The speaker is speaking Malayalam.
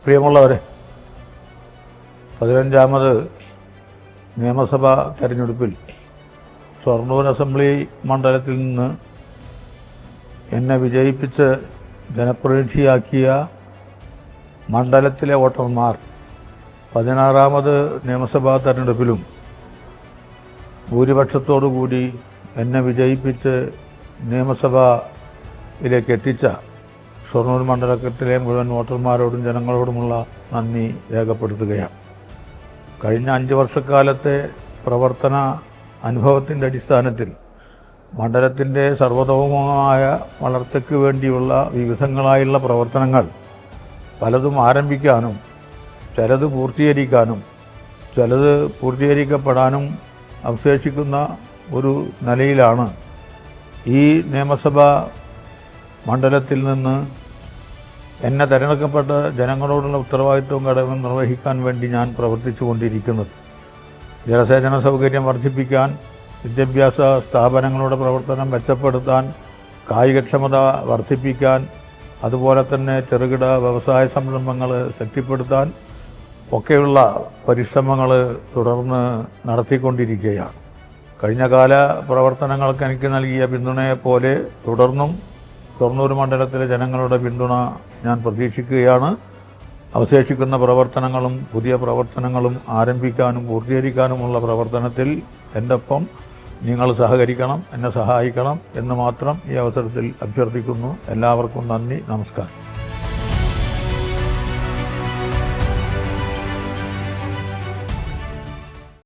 പ്രിയമുള്ളവരെ, 15ാമത് നിയമസഭാ തെരഞ്ഞെടുപ്പിൽ ഷൊർണൂർ അസംബ്ലി മണ്ഡലത്തിൽ നിന്ന് എന്നെ വിജയിപ്പിച്ച് ജനപ്രതിനിധിയാക്കിയ മണ്ഡലത്തിലെ വോട്ടർമാർ 16ാമത് നിയമസഭാ തെരഞ്ഞെടുപ്പിലും ഭൂരിപക്ഷത്തോടുകൂടി എന്നെ വിജയിപ്പിച്ച് നിയമസഭയിലേക്ക് എത്തിച്ച ഷൊർണൂർ മണ്ഡലത്തിലെ മുഴുവൻ വോട്ടർമാരോടും ജനങ്ങളോടുമുള്ള നന്ദി രേഖപ്പെടുത്തുകയാണ്. കഴിഞ്ഞ 5 വർഷക്കാലത്തെ പ്രവർത്തന അനുഭവത്തിൻ്റെ അടിസ്ഥാനത്തിൽ മണ്ഡലത്തിൻ്റെ സർവതോമുഖമായ വളർച്ചയ്ക്ക് വേണ്ടിയുള്ള വിവിധങ്ങളായുള്ള പ്രവർത്തനങ്ങൾ പലതും ആരംഭിക്കാനും ചിലത് പൂർത്തീകരിക്കാനും ചിലത് പൂർത്തീകരിക്കപ്പെടാനും അവശേഷിക്കുന്ന ഒരു നിലയിലാണ് ഈ നിയമസഭാ മണ്ഡലത്തിൽ നിന്ന് എന്നെ തിരഞ്ഞെടുക്കപ്പെട്ട ജനങ്ങളോടുള്ള ഉത്തരവാദിത്വവും കടമയും നിർവഹിക്കാൻ വേണ്ടി ഞാൻ പ്രവർത്തിച്ചു കൊണ്ടിരിക്കുന്നത്. ജലസേചന സൗകര്യം വർദ്ധിപ്പിക്കാൻ, വിദ്യാഭ്യാസ സ്ഥാപനങ്ങളുടെ പ്രവർത്തനം മെച്ചപ്പെടുത്താൻ, കായികക്ഷമത വർദ്ധിപ്പിക്കാൻ, അതുപോലെ തന്നെ ചെറുകിട വ്യവസായ സംരംഭങ്ങൾ ശക്തിപ്പെടുത്താൻ ഒക്കെയുള്ള പരിശ്രമങ്ങൾ തുടർന്ന് നടത്തിക്കൊണ്ടിരിക്കുകയാണ്. കഴിഞ്ഞ കാല പ്രവർത്തനങ്ങൾക്ക് എനിക്ക് നൽകിയ പിന്തുണയെപ്പോലെ തുടർന്നും ഷൊർണൂർ മണ്ഡലത്തിലെ ജനങ്ങളുടെ പിന്തുണ ഞാൻ പ്രതീക്ഷിക്കുകയാണ്. അവശേഷിക്കുന്ന പ്രവർത്തനങ്ങളും പുതിയ പ്രവർത്തനങ്ങളും ആരംഭിക്കാനും പൂർത്തീകരിക്കാനുമുള്ള പ്രവർത്തനത്തിൽ എൻ്റെ ഒപ്പം നിങ്ങൾ സഹകരിക്കണം, എന്നെ സഹായിക്കണം എന്ന് മാത്രം ഈ അവസരത്തിൽ അഭ്യർത്ഥിക്കുന്നു. എല്ലാവർക്കും നന്ദി, നമസ്കാരം.